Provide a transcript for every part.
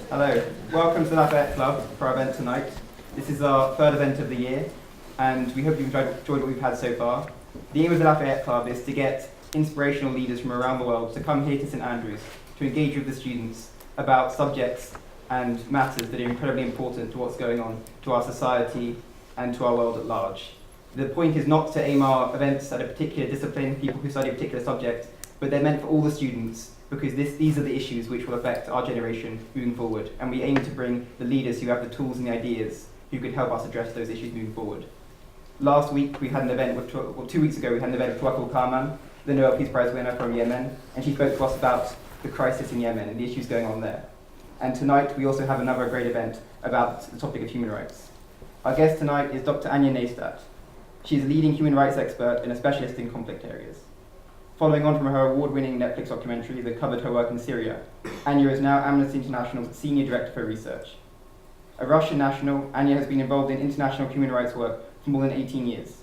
Hello, welcome to the Lafayette Club for our event tonight. This is our third event of the year, and we hope you've enjoyed what we've had so far. The aim of the Lafayette Club is to get inspirational leaders from around the world to come here to St Andrews to engage with the students about subjects and matters that are incredibly important to what's going on to our society and to our world at large. The point is not to aim our events at a particular discipline, people who study a particular subject, but they're meant for all the students, because these are the issues which will affect our generation moving forward, and we aim to bring the leaders who have the tools and the ideas who could help us address those issues moving forward. Last week we had an event, 2 weeks ago we had an event with Tuwakul Karman, the Nobel Peace Prize winner from Yemen, and she spoke to us about the crisis in Yemen and the issues going on there. And tonight we also have another great event about the topic of human rights. Our guest tonight is Dr. Anya Neistat. She's a leading human rights expert and a specialist in conflict areas. Following on from her award-winning Netflix documentary that covered her work in Syria, Anya is now Amnesty International's Senior Director for Research. A Russian national, Anya has been involved in international human rights work for more than 18 years.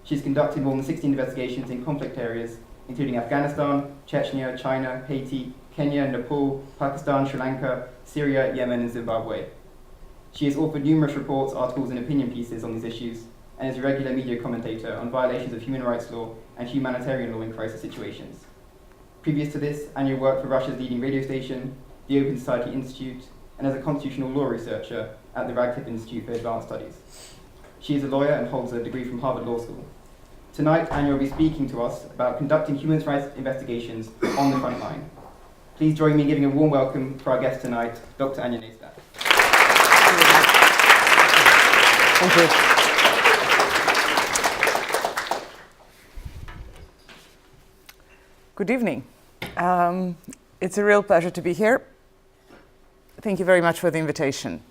She's conducted more than 16 investigations in conflict areas, including Afghanistan, Chechnya, China, Haiti, Kenya, Nepal, Pakistan, Sri Lanka, Syria, Yemen, and Zimbabwe. She has authored numerous reports, articles, and opinion pieces on these issues, and is a regular media commentator on violations of human rights law and humanitarian law in crisis situations. Previous to this, Anya worked for Russia's leading radio station, the Open Society Institute, and as a constitutional law researcher at the Radcliffe Institute for Advanced Studies. She is a lawyer and holds a degree from Harvard Law School. Tonight, Anya will be speaking to us about conducting human rights investigations on the front line. Please join me in giving a warm welcome to our guest tonight, Dr. Anya Neistat. Thank you. Good evening. It's a real pleasure to be here. Thank you very much for the invitation.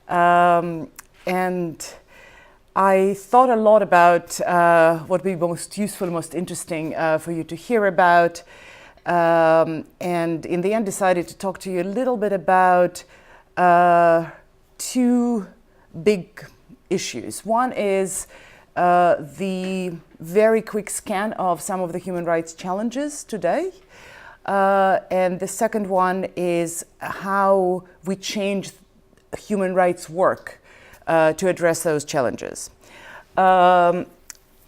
And I thought a lot about what would be most useful, most interesting for you to hear about. And in the end decided to talk to you a little bit about two big issues. One is the very quick scan of some of the human rights challenges today. And the second one is how we change human rights work to address those challenges. I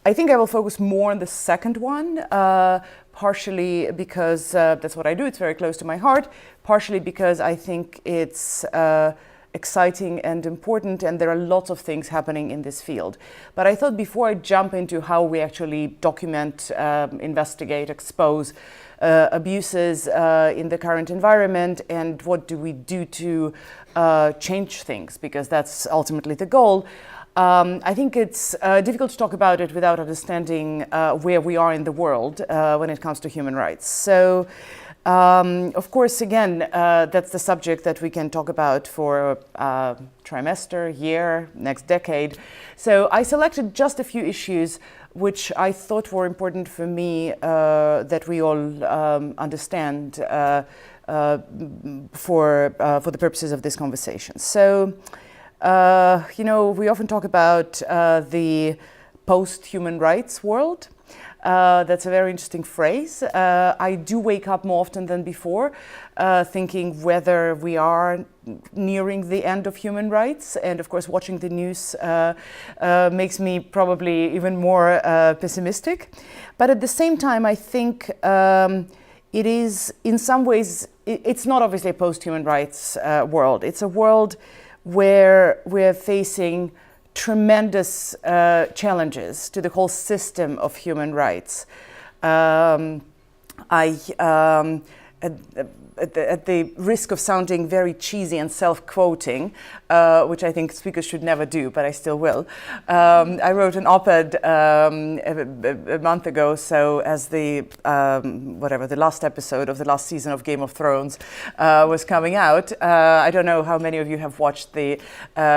think I will focus more on the second one, partially because that's what I do, it's very close to my heart, partially because I think it's exciting and important, and there are lots of things happening in this field. But I thought before I jump into how we actually document, investigate, expose abuses in the current environment, and what do we do to change things, because that's ultimately the goal, I think it's difficult to talk about it without understanding where we are in the world when it comes to human rights. So, of course, again, that's the subject that we can talk about for a trimester, year, next decade. So I selected just a few issues which I thought were important for me that we all understand for the purposes of this conversation. So, we often talk about the post-human rights world. That's a very interesting phrase. I do wake up more often than before thinking whether we are nearing the end of human rights. And of course, watching the news makes me probably even more pessimistic. But at the same time, I think it is, in some ways, it's not obviously a post-human rights world. It's a world where we're facing tremendous challenges to the whole system of human rights. At the risk of sounding very cheesy and self-quoting, which I think speakers should never do, but I still will, I wrote an op-ed a month ago, so as the last episode of the last season of Game of Thrones was coming out. I don't know how many of you have watched the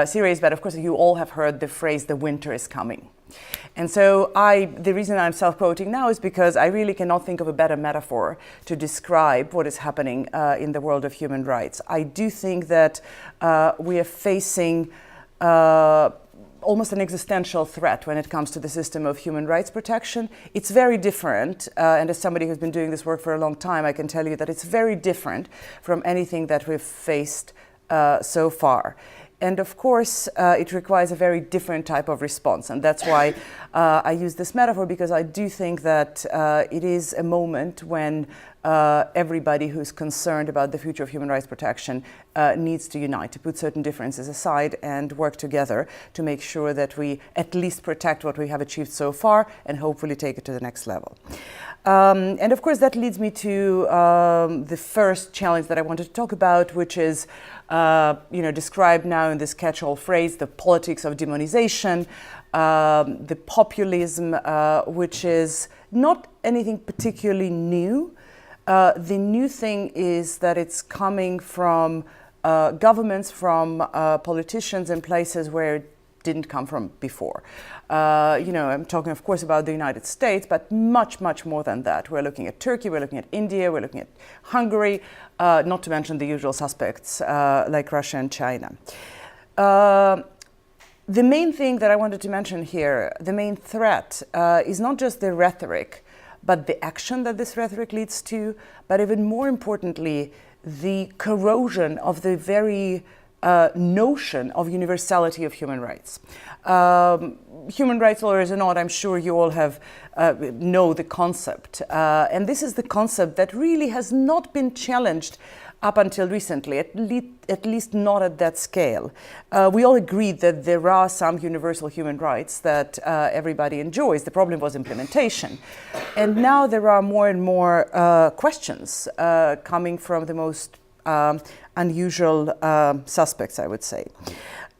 series, but of course you all have heard the phrase, "the winter is coming." And so the reason I'm self-quoting now is because I really cannot think of a better metaphor to describe what is happening in the world of human rights. I do think that we are facing almost an existential threat when it comes to the system of human rights protection. It's very different, and as somebody who's been doing this work for a long time, I can tell you that it's very different from anything that we've faced so far. And of course, it requires a very different type of response. And that's why I use this metaphor, because I do think that it is a moment when everybody who's concerned about the future of human rights protection needs to unite, to put certain differences aside and work together to make sure that we at least protect what we have achieved so far and hopefully take it to the next level. And of course, that leads me to the first challenge that I wanted to talk about, which is described now in this catch-all phrase, the politics of demonization, the populism, which is not anything particularly new. The new thing is that it's coming from governments, from politicians in places where it didn't come from before. I'm talking, of course, about the United States, but much, much more than that. We're looking at Turkey, we're looking at India, we're looking at Hungary, not to mention the usual suspects like Russia and China. The main thing that I wanted to mention here, the main threat, is not just the rhetoric, but the action that this rhetoric leads to, but even more importantly, the corrosion of the very notion of universality of human rights. Human rights lawyers or not, I'm sure you all have know the concept. And this is the concept that really has not been challenged up until recently, at least not at that scale. We all agreed that there are some universal human rights that everybody enjoys. The problem was implementation. And now there are more and more questions coming from the most unusual suspects, I would say.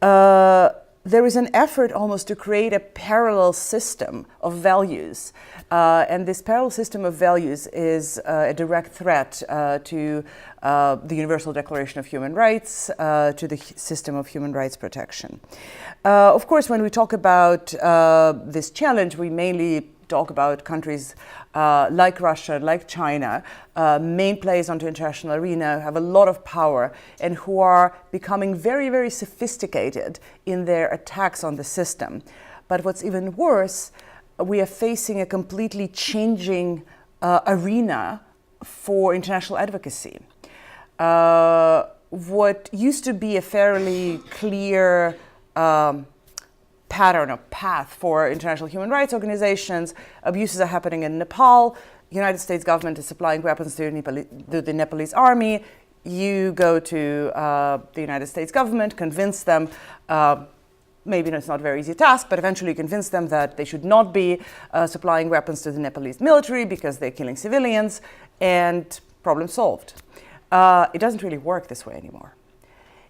There is an effort almost to create a parallel system of values. And this parallel system of values is a direct threat to the Universal Declaration of Human Rights, to the system of human rights protection. Of course, when we talk about this challenge, we mainly talk about countries like Russia, like China, main players on the international arena, have a lot of power and who are becoming very, very sophisticated in their attacks on the system. But what's even worse, we are facing a completely changing arena for international advocacy. What used to be a fairly clear pattern or path for international human rights organizations, abuses are happening in Nepal, United States government is supplying weapons to the Nepalese army, you go to the United States government, convince them, maybe it's not a very easy task, but eventually convince them that they should not be supplying weapons to the Nepalese military because they're killing civilians, and problem solved. It doesn't really work this way anymore.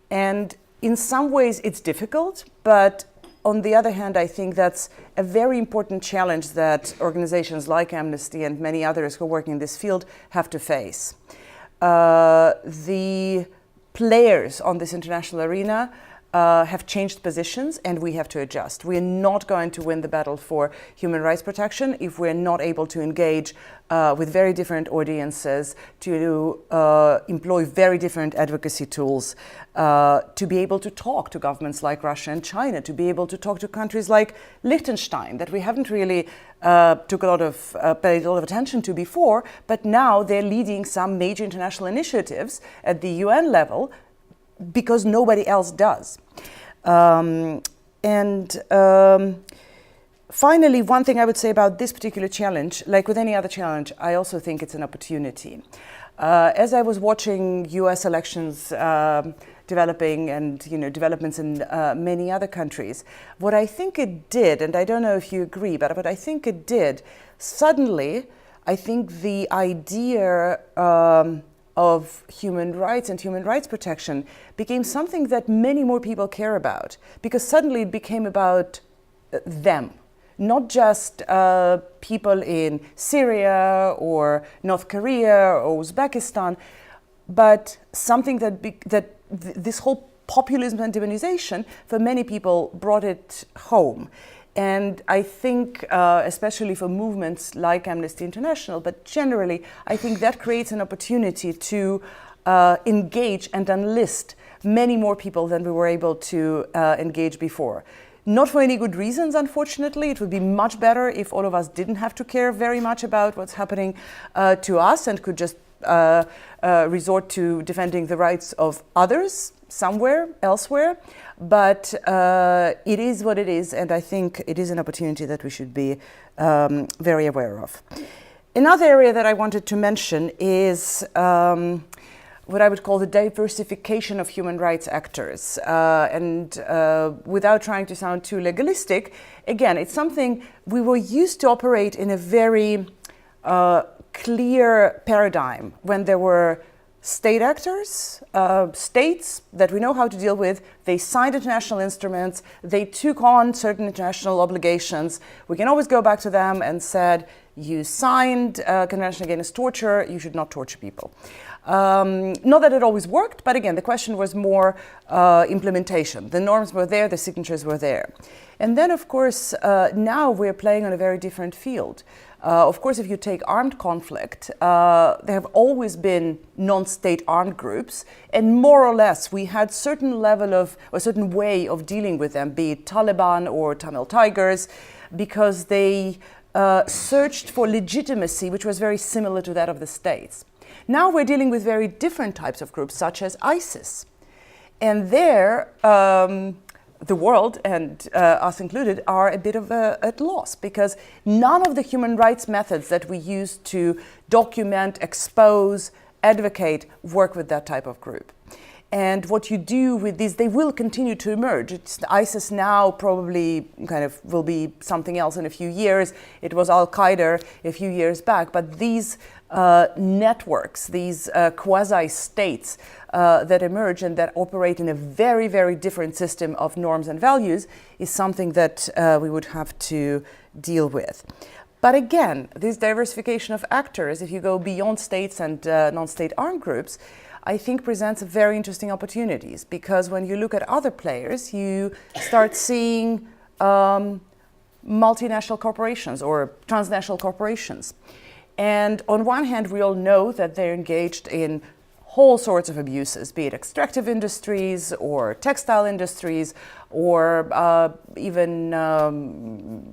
And in some ways it's difficult, but on the other hand, I think that's a very important challenge that organizations like Amnesty and many others who are working in this field have to face. The players on this international arena have changed positions, and we have to adjust. We're not going to win the battle for human rights protection if we're not able to engage with very different audiences, to employ very different advocacy tools, to be able to talk to governments like Russia and China, to be able to talk to countries like Liechtenstein that we haven't really paid a lot of attention to before, but now they're leading some major international initiatives at the UN level because nobody else does. Finally, one thing I would say about this particular challenge, like with any other challenge, I also think it's an opportunity. As I was watching US elections developing and developments in many other countries, what I think it did, and I don't know if you agree, but what I think it did, suddenly I think the idea of human rights and human rights protection became something that many more people care about, because suddenly it became about them, not just people in Syria or North Korea or Uzbekistan, but something that this whole populism and demonization for many people brought it home. And I think, especially for movements like Amnesty International, but generally, I think that creates an opportunity to engage and enlist many more people than we were able to engage before. Not for any good reasons, unfortunately. It would be much better if all of us didn't have to care very much about what's happening to us and could just resort to defending the rights of others somewhere elsewhere, but it is what it is, and I think it is an opportunity that we should be very aware of. Another area that I wanted to mention is what I would call the diversification of human rights actors. Without trying to sound too legalistic, again, it's something we were used to operate in a very clear paradigm when there were state actors, states that we know how to deal with. They signed international instruments, they took on certain international obligations. We can always go back to them and said, you signed a Convention Against Torture, you should not torture people. Not that it always worked, but again, the question was more implementation. The norms were there, the signatures were there. And then, of course, now we're playing on a very different field. Of course, if you take armed conflict, there have always been non-state armed groups, and more or less we had certain level of, or certain way of dealing with them, be it Taliban or Tamil Tigers, because they searched for legitimacy, which was very similar to that of the states. Now we're dealing with very different types of groups, such as ISIS. And there, the world, and us included, are a bit of at loss, because none of the human rights methods that we use to document, expose, advocate work with that type of group. And what you do with these, they will continue to emerge. ISIS now probably kind of will be something else in a few years. It was Al-Qaeda a few years back, but these networks, these quasi-states that emerge and that operate in a very, very different system of norms and values is something that we would have to deal with. But again, this diversification of actors, if you go beyond states and non-state armed groups, I think presents very interesting opportunities, because when you look at other players, you start seeing multinational corporations or transnational corporations. And on one hand, we all know that they're engaged in whole sorts of abuses, be it extractive industries or textile industries or even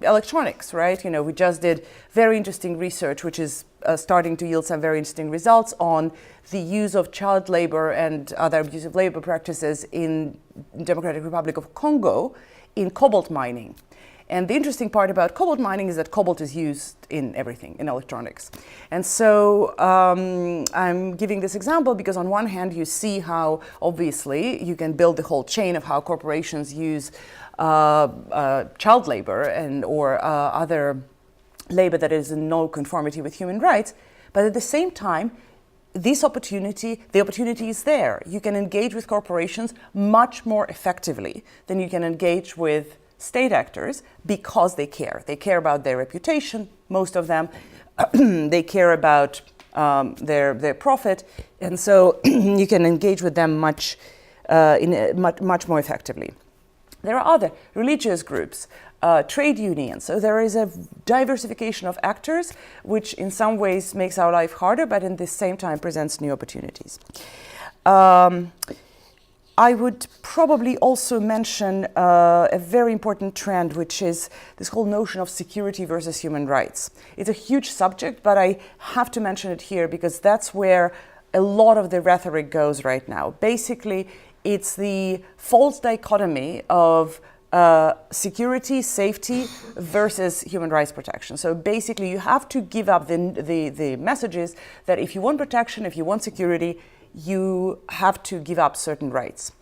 electronics, right? You know, we just did very interesting research, which is starting to yield some very interesting results on the use of child labor and other abusive labor practices in Democratic Republic of Congo in cobalt mining. And the interesting part about cobalt mining is that cobalt is used in everything, in electronics. And so I'm giving this example because on one hand you see how obviously you can build the whole chain of how corporations use child labor and or other labor that is in no conformity with human rights. But at the same time, the opportunity is there. You can engage with corporations much more effectively than you can engage with state actors because they care. They care about their reputation, most of them. They care about their profit. And so you can engage with them much more effectively. There are other religious groups, trade unions. So there is a diversification of actors, which in some ways makes our life harder, but at the same time presents new opportunities. I would probably also mention a very important trend, which is this whole notion of security versus human rights. It's a huge subject, but I have to mention it here because that's where a lot of the rhetoric goes right now. Basically, it's the false dichotomy of security, safety versus human rights protection. So basically, you have to give up the messages that if you want protection, if you want security, you have to give up certain rights.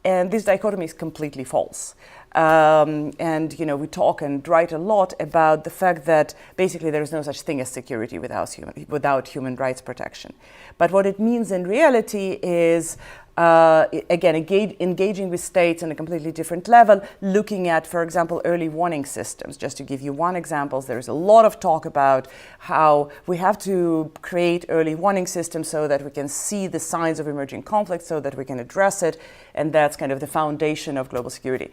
And this dichotomy is completely false. And you know, we talk and write a lot about the fact that basically there is no such thing as security without human rights protection. But what it means in reality is, again, engaging with states on a completely different level, looking at, for example, early warning systems. Just to give you one example, there's a lot of talk about how we have to create early warning systems so that we can see the signs of emerging conflict, so that we can address it, and that's kind of the foundation of global security.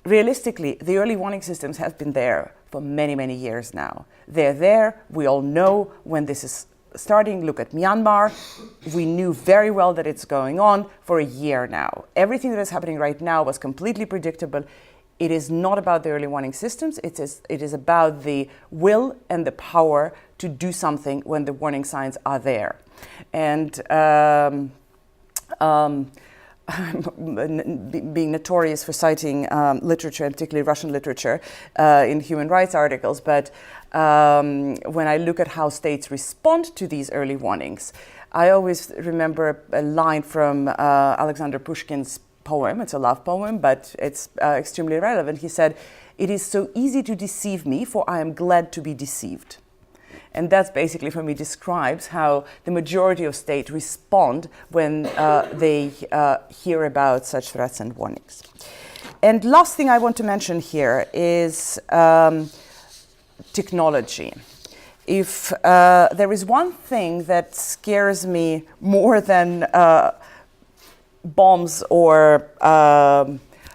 Realistically, the early warning systems have been there for many, many years now. They're there. We all know when this is starting. Look at Myanmar. We knew very well that it's going on for a year now. Everything that is happening right now was completely predictable. It is not about the early warning systems. It is about the will and the power to do something when the warning signs are there. And being notorious for citing literature, and particularly Russian literature, in human rights articles, but when I look at how states respond to these early warnings, I always remember a line from Alexander Pushkin's poem. It's a love poem, but it's extremely relevant. He said, "It is so easy to deceive me, for I am glad to be deceived." And that's basically, for me, describes how the majority of states respond when they hear about such threats and warnings. And last thing I want to mention here is technology. If there is one thing that scares me more than bombs or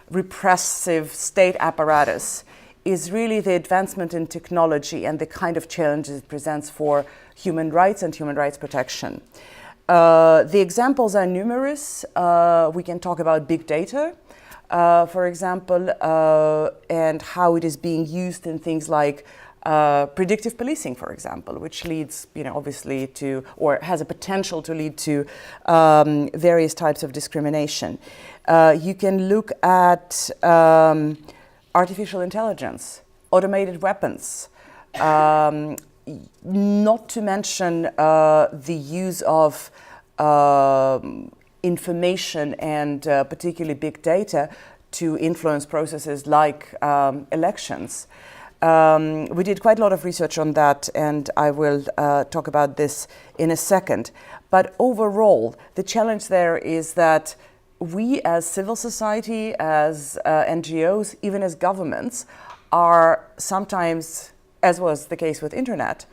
repressive state apparatus, is really the advancement in technology and the kind of challenges it presents for human rights and human rights protection. The examples are numerous. We can talk about big data, for example, and how it is being used in things like predictive policing, for example, which leads, obviously to, or has a potential to lead to various types of discrimination. You can look at artificial intelligence, automated weapons, not to mention the use of information and particularly big data to influence processes like elections. We did quite a lot of research on that, and I will talk about this in a second. But overall, the challenge there is that we as civil society, as NGOs, even as governments, are sometimes, as was the case with internet,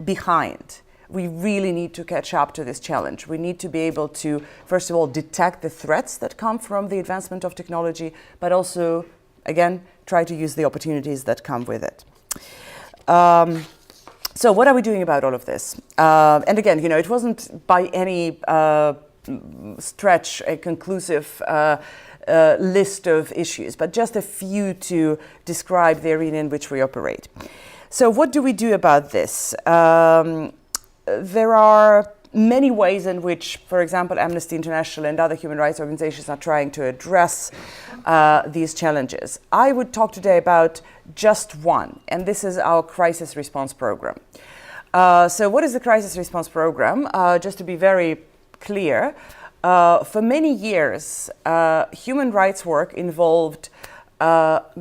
behind. We really need to catch up to this challenge. We need to be able to, first of all, detect the threats that come from the advancement of technology, but also, again, try to use the opportunities that come with it. So what are we doing about all of this? And again, it wasn't by any stretch a conclusive list of issues, but just a few to describe the arena in which we operate. So what do we do about this? There are many ways in which, for example, Amnesty International and other human rights organizations are trying to address these challenges. I would talk today about just one, and this is our crisis response program. So what is the crisis response program? Just to be very clear, for many years, human rights work involved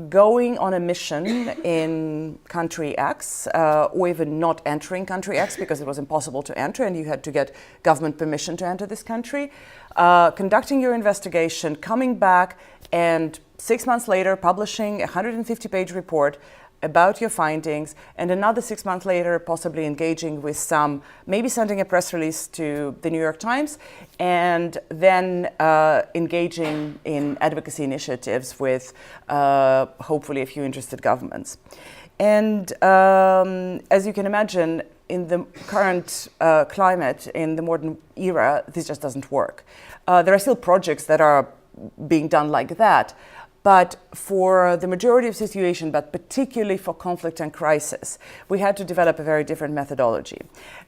going on a mission in country X, or even not entering country X because it was impossible to enter and you had to get government permission to enter this country, conducting your investigation, coming back, and 6 months later publishing a 150-page report about your findings, and another 6 months later possibly engaging with some, maybe sending a press release to the New York Times, and then engaging in advocacy initiatives with hopefully a few interested governments. And as you can imagine, in the current climate, in the modern era, this just doesn't work. There are still projects that are being done like that, but for the majority of situations, but particularly for conflict and crisis, we had to develop a very different methodology.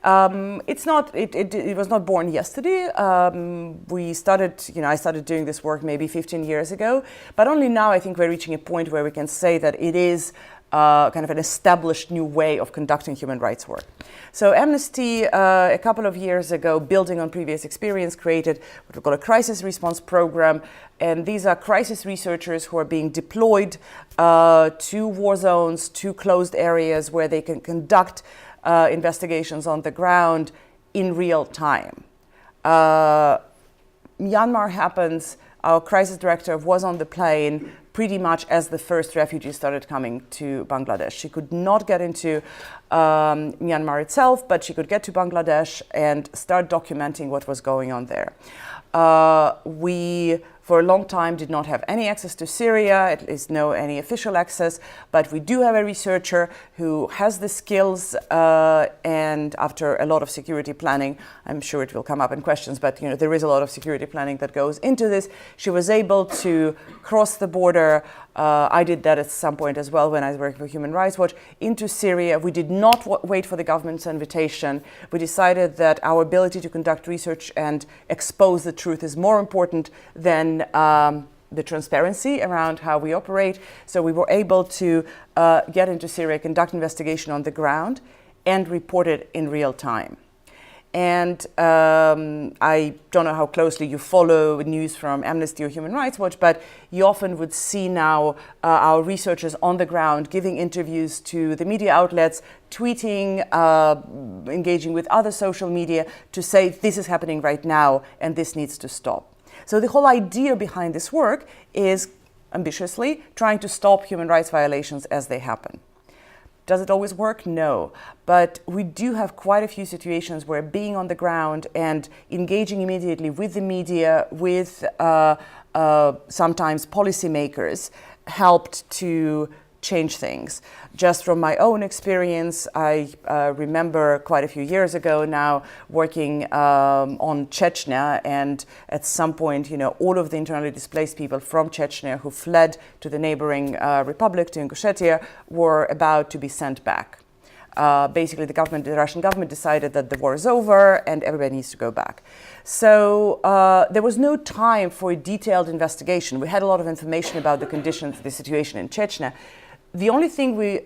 It was not born yesterday. I started doing this work maybe 15 years ago, but only now I think we're reaching a point where we can say that it is kind of an established new way of conducting human rights work. So Amnesty, a couple of years ago, building on previous experience, created what we call a crisis response program. And these are crisis researchers who are being deployed to war zones, to closed areas where they can conduct investigations on the ground in real time. Myanmar happens. Our crisis director was on the plane pretty much as the first refugees started coming to Bangladesh. She could not get into Myanmar itself, but she could get to Bangladesh and start documenting what was going on there. We, for a long time, did not have any access to Syria, at least no any official access, but we do have a researcher who has the skills, and after a lot of security planning, I'm sure it will come up in questions, but there is a lot of security planning that goes into this. She was able to cross the border. I did that at some point as well when I was working for Human Rights Watch, into Syria. We did not wait for the government's invitation. We decided that our ability to conduct research and expose the truth is more important than on the transparency around how we operate. So we were able to get into Syria, conduct investigation on the ground, and report it in real time. And I don't know how closely you follow news from Amnesty or Human Rights Watch, but you often would see now our researchers on the ground giving interviews to the media outlets, tweeting, engaging with other social media to say this is happening right now and this needs to stop. So the whole idea behind this work is ambitiously trying to stop human rights violations as they happen. Does it always work? No. But we do have quite a few situations where being on the ground and engaging immediately with the media, with sometimes policymakers, helped to change things. Just from my own experience, I remember quite a few years ago now working on Chechnya, and at some point, all of the internally displaced people from Chechnya who fled to the neighboring republic, to Ingushetia, were about to be sent back. Basically, the Russian government decided that the war is over and everybody needs to go back. So there was no time for a detailed investigation. We had a lot of information about the conditions, the situation in Chechnya. The only thing we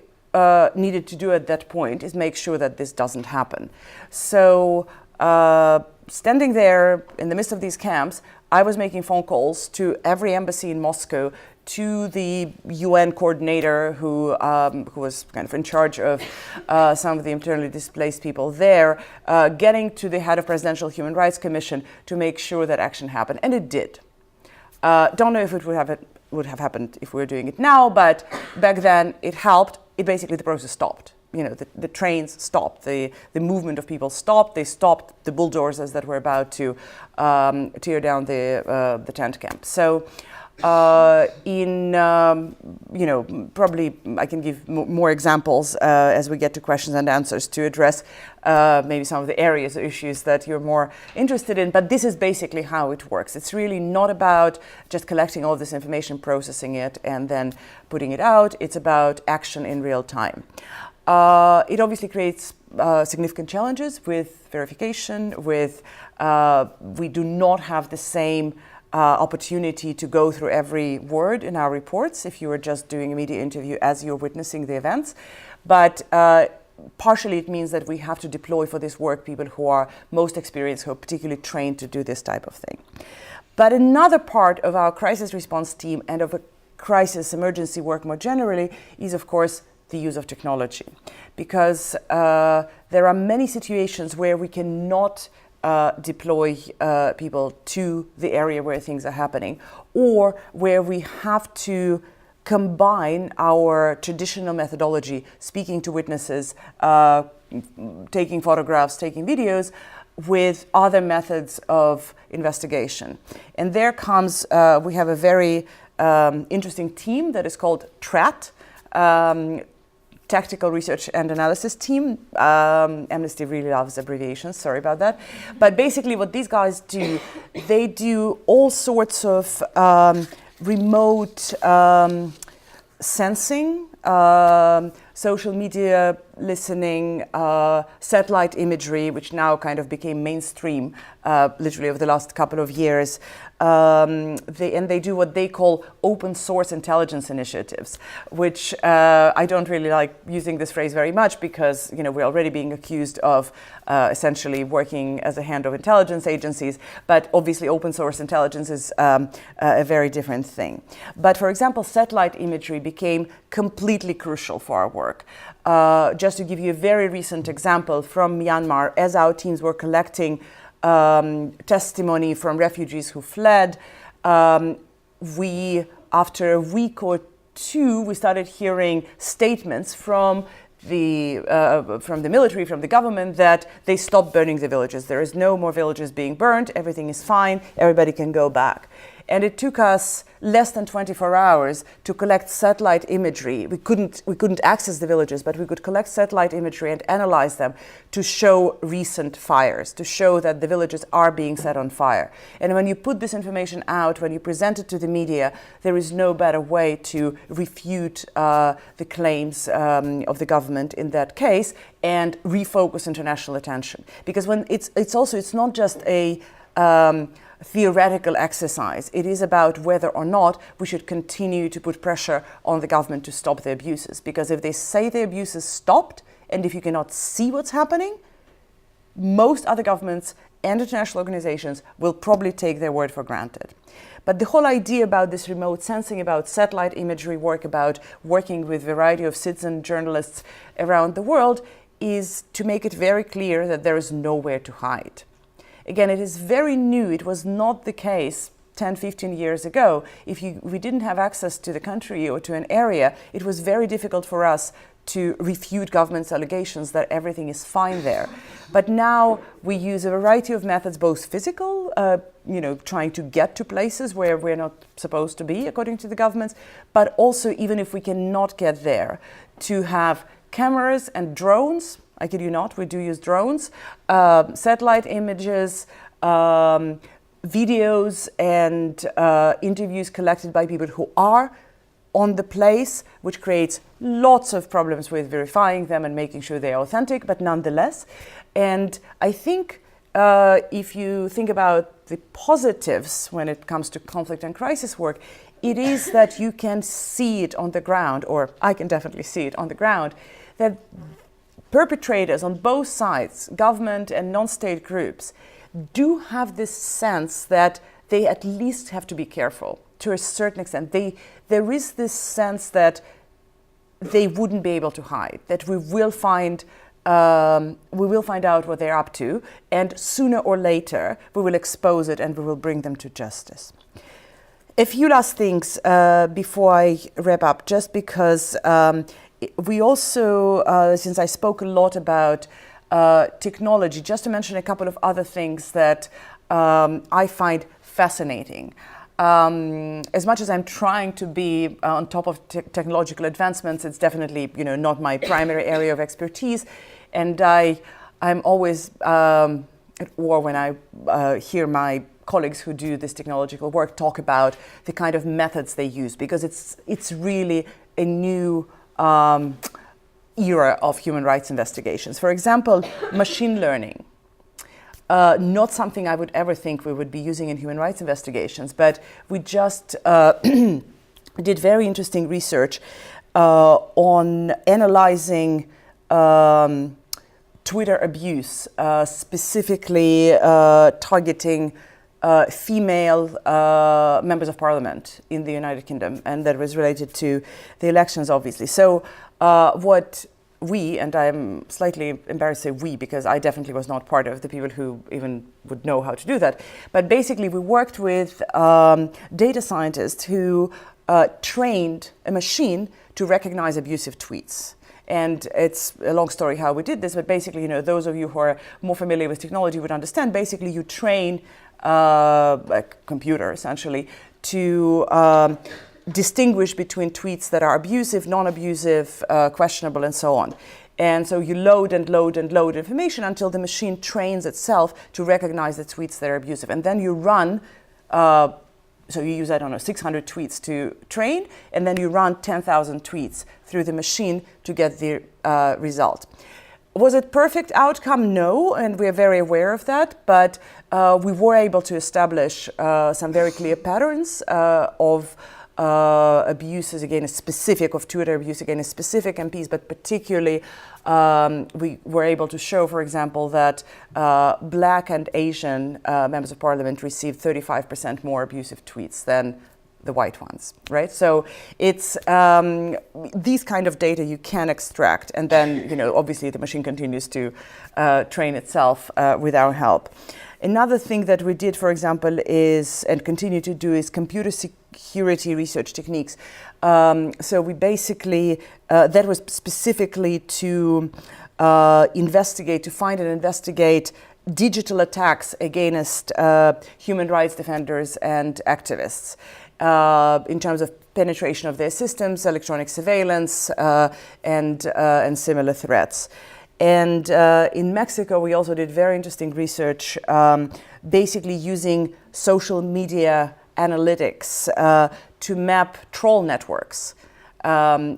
needed to do at that point is make sure that this doesn't happen. So standing there in the midst of these camps, I was making phone calls to every embassy in Moscow, to the UN coordinator who was kind of in charge of some of the internally displaced people there, getting to the head of Presidential Human Rights Commission to make sure that action happened. And it did. Don't know if it would have happened if we were doing it now, but back then it helped. The process stopped. The trains stopped, the movement of people stopped. They stopped the bulldozers that were about to tear down the tent camp. So probably I can give more examples as we get to questions and answers to address maybe some of the areas or issues that you're more interested in, but this is basically how it works. It's really not about just collecting all this information, processing it, and then putting it out. It's about action in real time. It obviously creates significant challenges with verification, we do not have the same opportunity to go through every word in our reports if you were just doing a media interview as you're witnessing the events. But partially it means that we have to deploy for this work people who are most experienced, who are particularly trained to do this type of thing. But another part of our crisis response team and of a crisis emergency work more generally is, of course, the use of technology. Because there are many situations where we cannot deploy people to the area where things are happening, or where we have to combine our traditional methodology, speaking to witnesses, taking photographs, taking videos, with other methods of investigation. And there comes, we have a very interesting team that is called TRAT, Tactical Research and Analysis Team. Amnesty really loves abbreviations, sorry about that. But basically what these guys do, they do all sorts of remote sensing, social media listening, satellite imagery, which now kind of became mainstream literally over the last couple of years. They do what they call open source intelligence initiatives, which I don't really like using this phrase very much because we're already being accused of essentially working as a hand of intelligence agencies, but obviously open source intelligence is a very different thing. But for example, satellite imagery became completely crucial for our work. Just to give you a very recent example from Myanmar, as our teams were collecting testimony from refugees who fled, after a week or two, we started hearing statements from the military, from the government, that they stopped burning the villages. There is no more villages being burned, everything is fine, everybody can go back. And it took us less than 24 hours to collect satellite imagery. We couldn't access the villages, but we could collect satellite imagery and analyze them to show recent fires, to show that the villages are being set on fire. And when you put this information out, when you present it to the media, there is no better way to refute the claims of the government in that case and refocus international attention. Because when it's not just a theoretical exercise. It is about whether or not we should continue to put pressure on the government to stop the abuses. Because if they say the abuses stopped, and if you cannot see what's happening, most other governments and international organizations will probably take their word for granted. But the whole idea about this remote sensing, about satellite imagery work, about working with a variety of citizen journalists around the world is to make it very clear that there is nowhere to hide. Again, it is very new. It was not the case 10, 15 years ago. If we didn't have access to the country or to an area, it was very difficult for us to refute government's allegations that everything is fine there. But now we use a variety of methods, both physical, trying to get to places where we're not supposed to be, according to the governments, but also, even if we cannot get there, to have cameras and drones. I kid you not, we do use drones, satellite images, videos and interviews collected by people who are on the place, which creates lots of problems with verifying them and making sure they are authentic, but nonetheless. And I think if you think about the positives when it comes to conflict and crisis work, it is that you can see it on the ground, or I can definitely see it on the ground, that perpetrators on both sides, government and non-state groups, do have this sense that they at least have to be careful to a certain extent. There is this sense that they wouldn't be able to hide, that we will find out what they're up to, and sooner or later we will expose it and we will bring them to justice. A few last things before I wrap up, just because we also, since I spoke a lot about technology, just to mention a couple of other things that I find fascinating. As much as I'm trying to be on top of technological advancements, it's definitely not my primary area of expertise, and I'm always at war when I hear my colleagues who do this technological work talk about the kind of methods they use, because it's really a new era of human rights investigations. For example, machine learning. Not something I would ever think we would be using in human rights investigations, but we just did very interesting research on analyzing Twitter abuse, specifically targeting female members of parliament in the United Kingdom, and that was related to the elections, obviously. So what we, and I'm slightly embarrassed to say we, because I definitely was not part of the people who even would know how to do that, but basically we worked with data scientists who trained a machine to recognize abusive tweets. And it's a long story how we did this, but basically, those of you who are more familiar with technology would understand, basically you train a computer, essentially, to distinguish between tweets that are abusive, non-abusive, questionable, and so on. And so you load and load and load information until the machine trains itself to recognize the tweets that are abusive. And then you run, so you use, 600 tweets to train, and then you run 10,000 tweets through the machine to get the result. Was it perfect outcome? No, and we're very aware of that, but we were able to establish some very clear patterns of abuses against Twitter abuse against specific MPs, but particularly we were able to show, for example, that Black and Asian members of parliament received 35% more abusive tweets than the white ones, right? So it's these kind of data you can extract, and then obviously the machine continues to train itself with our help. Another thing that we did, for example, is, and continue to do, is computer security research techniques. So we basically, that was specifically to investigate, to find and investigate digital attacks against human rights defenders and activists in terms of penetration of their systems, electronic surveillance, and similar threats. And in Mexico, we also did very interesting research, basically using social media analytics to map troll networks.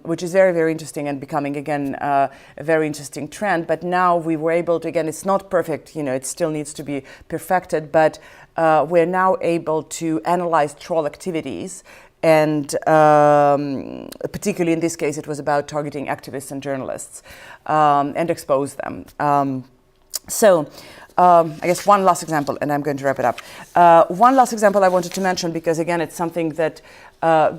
which is very, very interesting and becoming, again, a very interesting trend. But now we were able to, again, it's not perfect, it still needs to be perfected, but we're now able to analyze troll activities. And particularly in this case, it was about targeting activists and journalists and expose them. I guess one last example, and I'm going to wrap it up. One last example I wanted to mention, because again, it's something that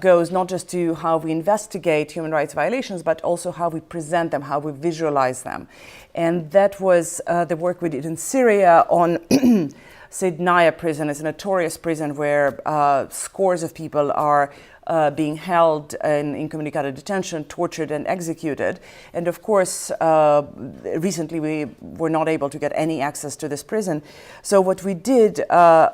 goes not just to how we investigate human rights violations, but also how we present them, how we visualize them. And that was the work we did in Syria on Sidnaya prison. It's a notorious prison where scores of people are being held in incommunicado detention, tortured and executed. And of course, recently we were not able to get any access to this prison. So what we did,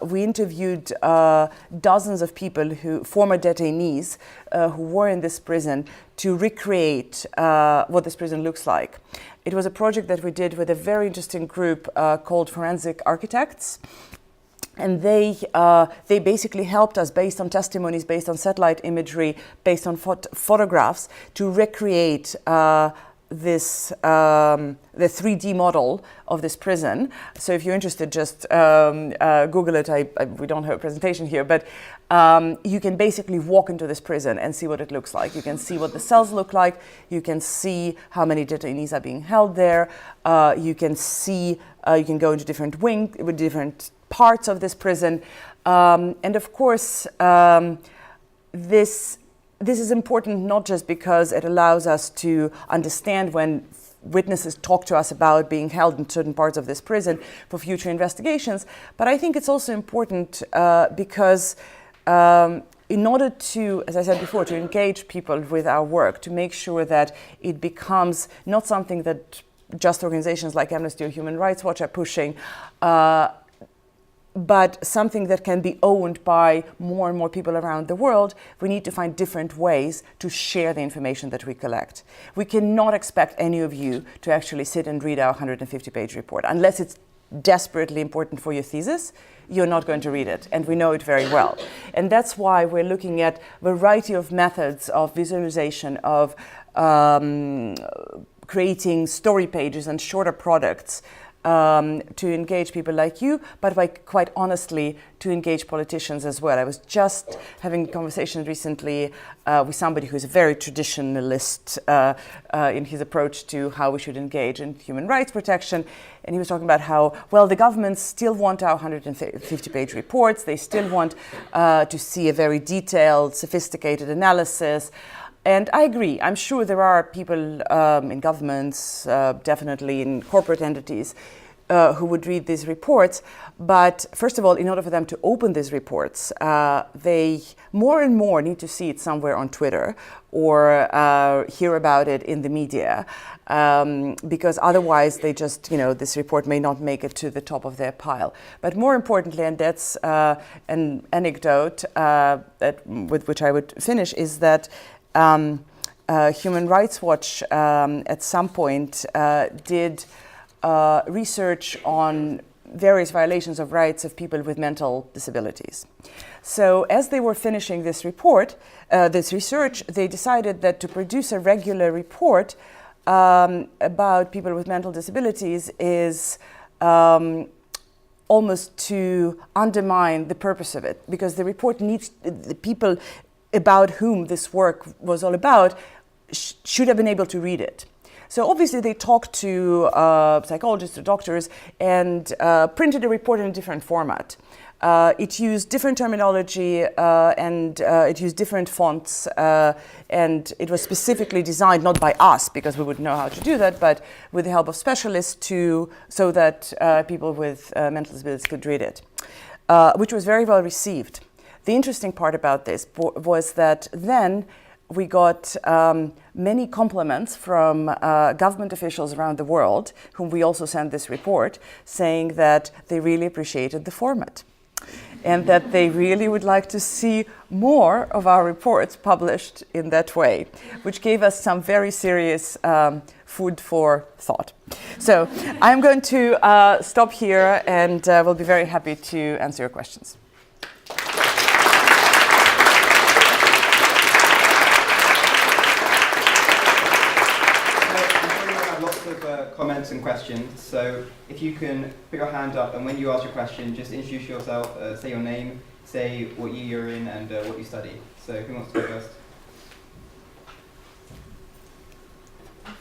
we interviewed dozens of people, former detainees who were in this prison, to recreate what this prison looks like. It was a project that we did with a very interesting group called Forensic Architects. And they basically helped us, based on testimonies, based on satellite imagery, based on photographs, to recreate this the 3D model of this prison. So if you're interested, just Google it. We don't have a presentation here, but you can basically walk into this prison and see what it looks like. You can see what the cells look like. You can see how many detainees are being held there. You can see. You can go into different wings with different parts of this prison, and of course, this is important not just because it allows us to understand when witnesses talk to us about being held in certain parts of this prison for future investigations, but I think it's also important because in order to, as I said before, to engage people with our work, to make sure that it becomes not something that just organizations like Amnesty or Human Rights Watch are pushing, but something that can be owned by more and more people around the world, we need to find different ways to share the information that we collect. We cannot expect any of you to actually sit and read our 150-page report. Unless it's desperately important for your thesis, you're not going to read it, and we know it very well. And that's why we're looking at a variety of methods of visualization, of creating story pages and shorter products to engage people like you, but quite honestly, to engage politicians as well. I was just having a conversation recently with somebody who's a very traditionalist in his approach to how we should engage in human rights protection. And he was talking about how, well, the governments still want our 150-page reports. They still want to see a very detailed, sophisticated analysis. And I agree. I'm sure there are people in governments, definitely in corporate entities, who would read these reports. But first of all, in order for them to open these reports, they more and more need to see it somewhere on Twitter or hear about it in the media, because otherwise they just, this report may not make it to the top of their pile. But more importantly, and that's an anecdote with which I would finish, is that Human Rights Watch at some point did research on various violations of rights of people with mental disabilities. So as they were finishing this report, this research, they decided that to produce a regular report about people with mental disabilities is almost to undermine the purpose of it, because the report needs the people about whom this work was all about should have been able to read it. So obviously they talked to psychologists or doctors and printed a report in a different format. It used different terminology and it used different fonts, and it was specifically designed not by us, because we wouldn't know how to do that, but with the help of specialists so that people with mental disabilities could read it, which was very well received. The interesting part about this was that then we got many compliments from government officials around the world, whom we also sent this report, saying that they really appreciated the format and that they really would like to see more of our reports published in that way, which gave us some very serious food for thought. So I'm going to stop here, and we'll be very happy to answer your questions. comments and questions. So if you can put your hand up, and when you ask your question, just introduce yourself, say your name, say what year you're in, and what you study. So who wants to go first?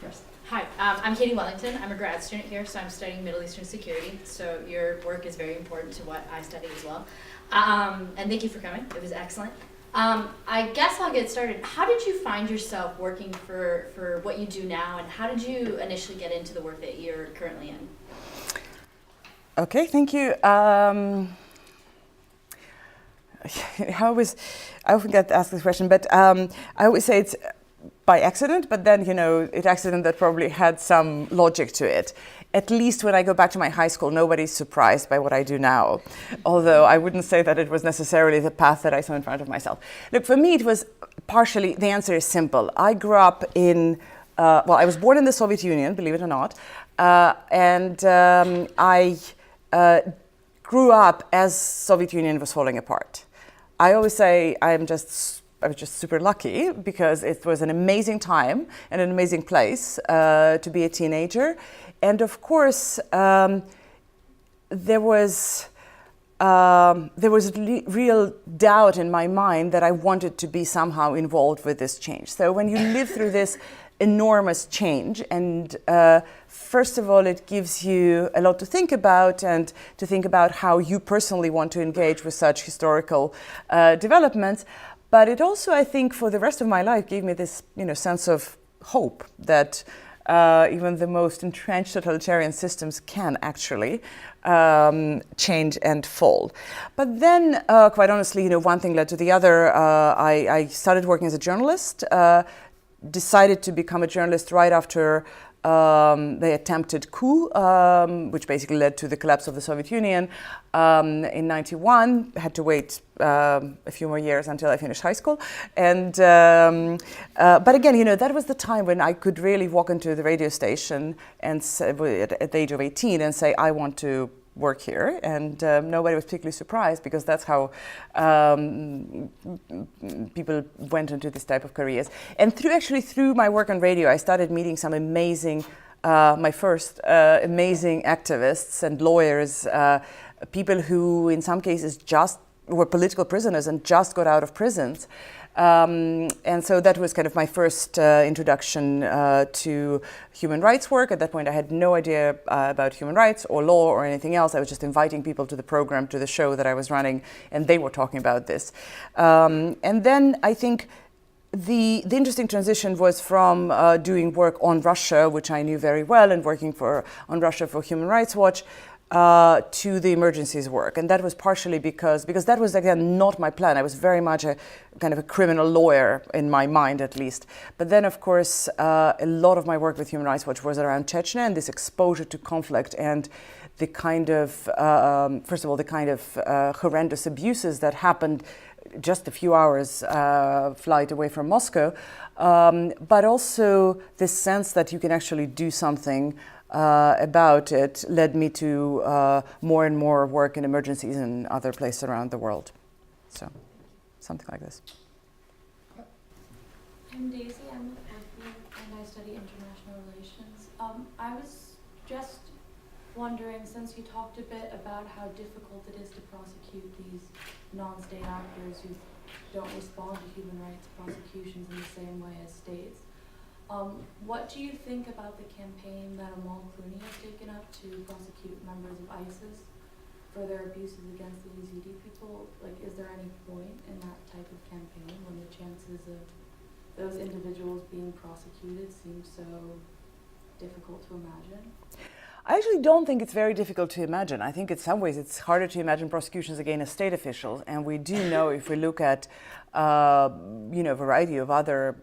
First. Hi, I'm Katie Wellington. I'm a grad student here, so I'm studying Middle Eastern security. So your work is very important to what I study as well. And thank you for coming. It was excellent. I guess I'll get started. How did you find yourself working for what you do now, and how did you initially get into the work that you're currently in? Okay, thank you. I often get asked this question, but I always say it's by accident, but then, it's accident that probably had some logic to it. At least when I go back to my high school, nobody's surprised by what I do now. Although I wouldn't say that it was necessarily the path that I saw in front of myself. Look, for me, it was partially, the answer is simple. I grew up in, I was born in the Soviet Union, believe it or not. And I grew up as Soviet Union was falling apart. I always say I was just super lucky because it was an amazing time and an amazing place to be a teenager. And of course, there was real doubt in my mind that I wanted to be somehow involved with this change. So when you live through this enormous change, and first of all, it gives you a lot to think about, and to think about how you personally want to engage with such historical developments. But it also, I think, for the rest of my life, gave me this, sense of hope that even the most entrenched totalitarian systems can actually change and fall. But then, quite honestly, one thing led to the other. I started working as a journalist, decided to become a journalist right after the attempted coup, which basically led to the collapse of the Soviet Union in '91. Had to wait a few more years until I finished high school. And but again, that was the time when I could really walk into the radio station and say, at the age of 18 and say, I want to work here, and nobody was particularly surprised, because that's how people went into this type of careers. And through my work on radio, I started meeting some amazing, my first amazing activists and lawyers, people who in some cases just were political prisoners and just got out of prisons. And so that was kind of my first introduction to human rights work. At that point, I had no idea about human rights or law or anything else. I was just inviting people to the program, to the show that I was running, and they were talking about this. And then I think the interesting transition was from doing work on Russia, which I knew very well, and working on Russia for Human Rights Watch, to the emergencies work. And that was partially because that was, again, not my plan. I was very much a kind of a criminal lawyer in my mind, at least. But then, of course, a lot of my work with Human Rights Watch was around Chechnya and this exposure to conflict and the kind of, first of all, the kind of horrendous abuses that happened just a few hours flight away from Moscow, but also this sense that you can actually do something about it led me to more and more work in emergencies in other places around the world. So, something like this. I'm Daisy. I'm with Anthony, and I study international relations. I was just wondering, since you talked a bit about how difficult it is to prosecute these non-state actors who don't respond to human rights prosecutions in the same way as states, what do you think about the campaign that Amal Clooney has taken up to prosecute members of ISIS for their abuses against the Yazidi people? Like, is there any point in that type of campaign when the chances of those individuals being prosecuted seem so difficult to imagine? I actually don't think it's very difficult to imagine. I think in some ways it's harder to imagine prosecutions against state officials, and we do know, if we look at a variety of other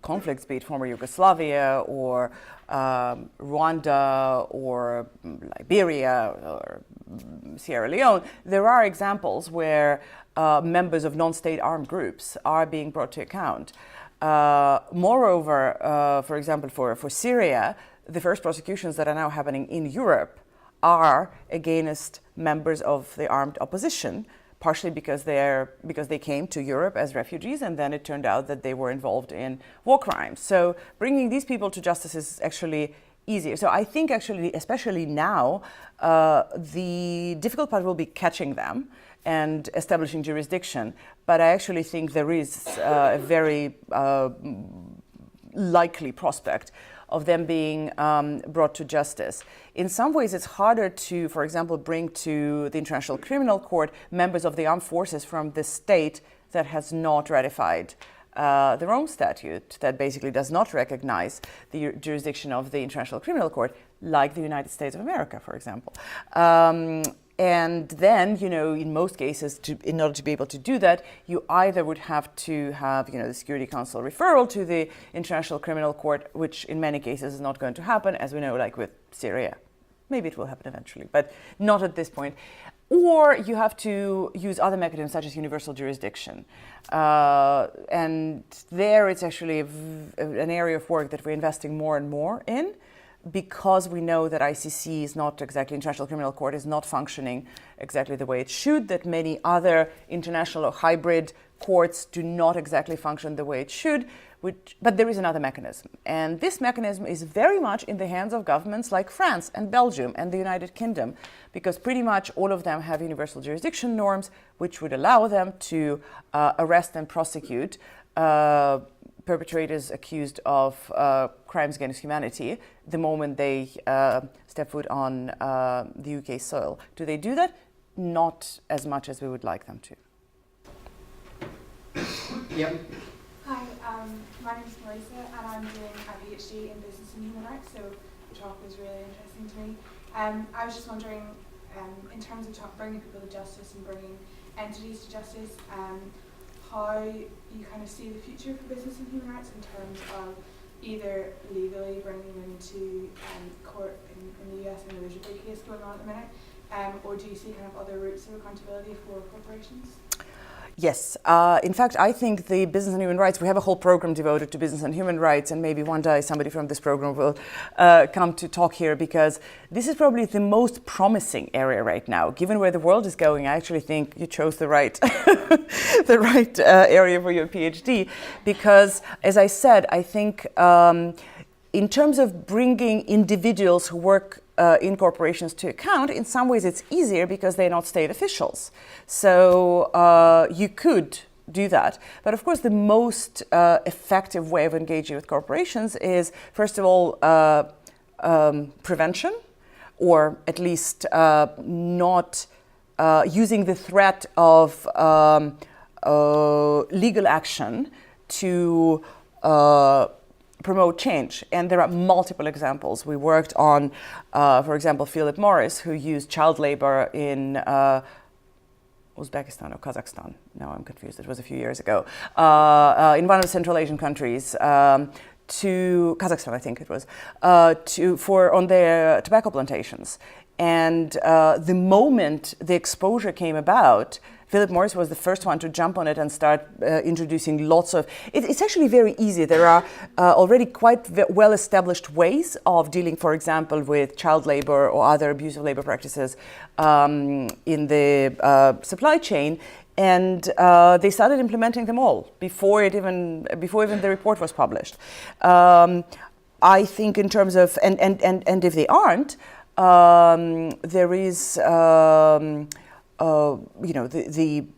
conflicts, be it former Yugoslavia or Rwanda or Liberia or Sierra Leone, there are examples where members of non-state armed groups are being brought to account. Moreover, for example, for Syria, the first prosecutions that are now happening in Europe are against members of the armed opposition, partially because they came to Europe as refugees, and then it turned out that they were involved in war crimes. So bringing these people to justice is actually easier. So I think actually, especially now, the difficult part will be catching them and establishing jurisdiction. But I actually think there is a very likely prospect of them being brought to justice. In some ways, it's harder to, for example, bring to the International Criminal Court members of the armed forces from the state that has not ratified the Rome Statute, that basically does not recognize the jurisdiction of the International Criminal Court, like the United States of America, for example. And then, in most cases, in order to be able to do that, you either would have to have, the Security Council referral to the International Criminal Court, which in many cases is not going to happen, as we know, like with Syria. Maybe it will happen eventually, but not at this point. Or you have to use other mechanisms, such as universal jurisdiction. And there it's actually an area of work that we're investing more and more in, because we know that ICC is not exactly, International Criminal Court is not functioning exactly the way it should, that many other international or hybrid courts do not exactly function the way it should, but there is another mechanism. And this mechanism is very much in the hands of governments like France and Belgium and the United Kingdom, because pretty much all of them have universal jurisdiction norms, which would allow them to arrest and prosecute perpetrators accused of crimes against humanity the moment they step foot on the UK soil. Do they do that? Not as much as we would like them to. Yep. Hi, my name is Melissa and I'm doing a PhD in Business and Human Rights, so the talk was really interesting to me. I was just wondering, in terms of bringing people to justice and bringing entities to justice, how you kind of see the future for business and human rights in terms of either legally bringing them to court in the US, and there's a big case going on at the minute, or do you see kind of other routes of accountability for corporations? Yes. In fact, I think the business and human rights, we have a whole program devoted to business and human rights, and maybe one day somebody from this program will come to talk here, because this is probably the most promising area right now. Given where the world is going, I actually think you chose the right, the right area for your PhD, because, as I said, I think in terms of bringing individuals who work in corporations to account, in some ways it's easier because they're not state officials. So you could do that. But of course, the most effective way of engaging with corporations is, first of all, prevention, or at least not using the threat of legal action to promote change. And there are multiple examples. We worked on, for example, Philip Morris, who used child labor in Uzbekistan or Kazakhstan. Now I'm confused. It was a few years ago. In one of the Central Asian countries, to Kazakhstan, I think it was, on their tobacco plantations. And the moment the exposure came about, Philip Morris was the first one to jump on it and start introducing lots of... It's actually very easy. There are already quite well-established ways of dealing, for example, with child labor or other abusive labor practices in the supply chain. And they started implementing them all before even the report was published. I think in terms of... And if they aren't, there is...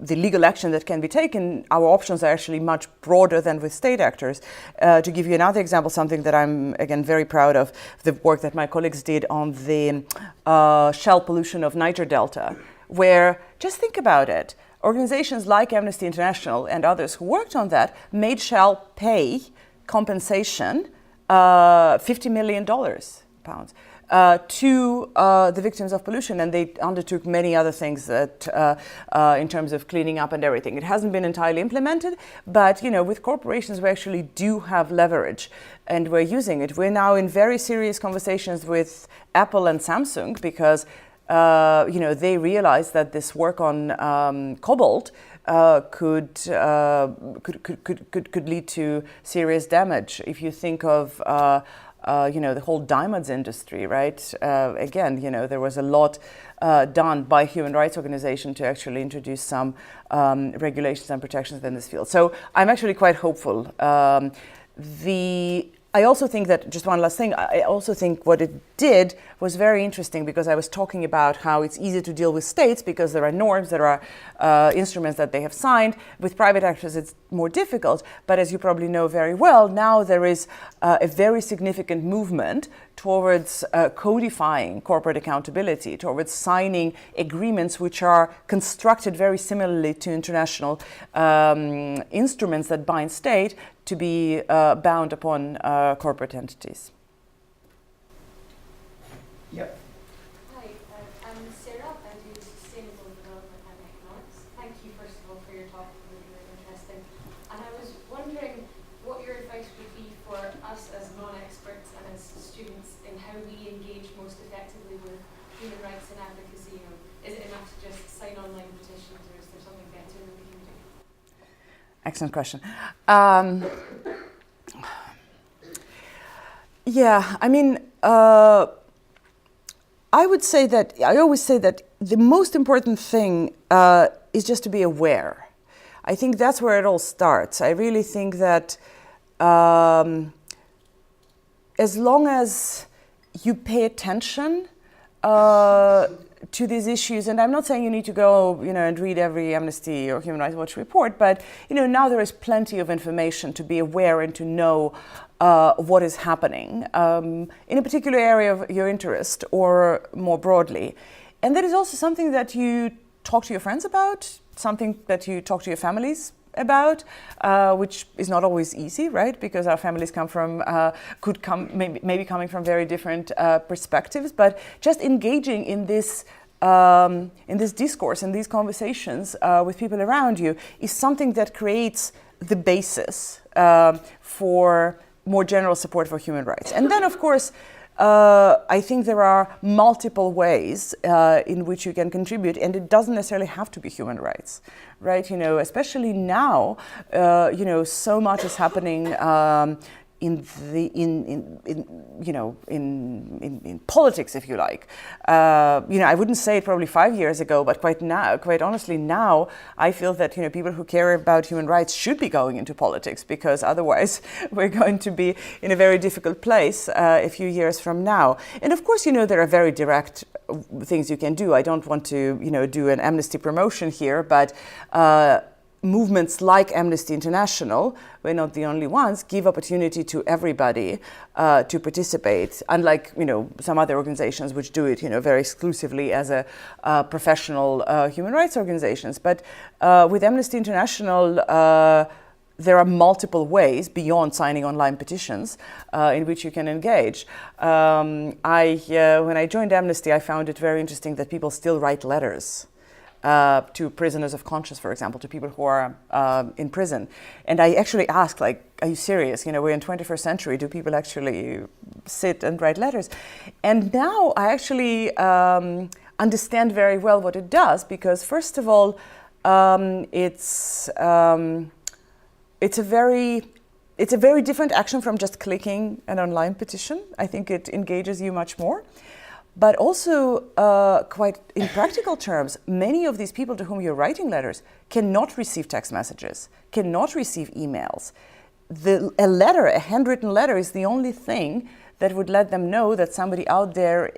the legal action that can be taken. Our options are actually much broader than with state actors. To give you another example, something that I'm, again, very proud of, the work that my colleagues did on the shell pollution of Niger Delta, where, just think about it, organizations like Amnesty International and others who worked on that made Shell pay compensation, $50 million, pounds. To the victims of pollution, and they undertook many other things that, in terms of cleaning up and everything. It hasn't been entirely implemented, but with corporations we actually do have leverage, and we're using it. We're now in very serious conversations with Apple and Samsung because they realize that this work on cobalt could lead to serious damage. If you think of the whole diamonds industry, right? Again, there was a lot done by human rights organizations to actually introduce some regulations and protections in this field. So I'm actually quite hopeful. The I also think that, just one last thing, I also think what it did was very interesting, because I was talking about how it's easy to deal with states because there are norms, there are instruments that they have signed. With private actors it's more difficult, but as you probably know very well, now there is a very significant movement towards codifying corporate accountability, towards signing agreements which are constructed very similarly to international instruments that bind state to be bound upon corporate entities. Yep. Hi, I'm Sarah. I do Sustainable Development and Economics. Thank you, first of all, for your talk. It was really interesting. And I was wondering what your advice would be for us as non-experts and as students in how we engage most effectively with human rights and advocacy. Is it enough to just sign online petitions, or is there something better that we can do? Excellent question. Yeah, I mean, I would say that, I always say that the most important thing is just to be aware. I think that's where it all starts. I really think that as long as you pay attention to these issues, and I'm not saying you need to go, and read every Amnesty or Human Rights Watch report, but, now there is plenty of information to be aware and to know what is happening in a particular area of your interest or more broadly. And that is also something that you talk to your friends about, something that you talk to your families about, which is not always easy, right? Because our families could come maybe coming from very different perspectives, but just engaging in this discourse and these conversations with people around you is something that creates the basis for more general support for human rights. And then, of course, I think there are multiple ways in which you can contribute, and it doesn't necessarily have to be human rights, right? Especially now, so much is happening in politics, if you like. I wouldn't say it probably 5 years ago, but quite honestly now, I feel that people who care about human rights should be going into politics, because otherwise we're going to be in a very difficult place a few years from now. And of course, there are very direct things you can do. I don't want to, do an Amnesty promotion here, but movements like Amnesty International, we're not the only ones, give opportunity to everybody to participate, unlike some other organizations which do it very exclusively as a professional human rights organizations. But with Amnesty International, there are multiple ways beyond signing online petitions in which you can engage. When I joined Amnesty, I found it very interesting that people still write letters to prisoners of conscience, for example, to people who are in prison. And I actually asked, are you serious? We're in 21st century. Do people actually sit and write letters? And now I actually understand very well what it does, because first of all, it's a very different action from just clicking an online petition. I think it engages you much more. But also, quite in practical terms, many of these people to whom you're writing letters cannot receive text messages, cannot receive emails. A handwritten letter is the only thing that would let them know that somebody out there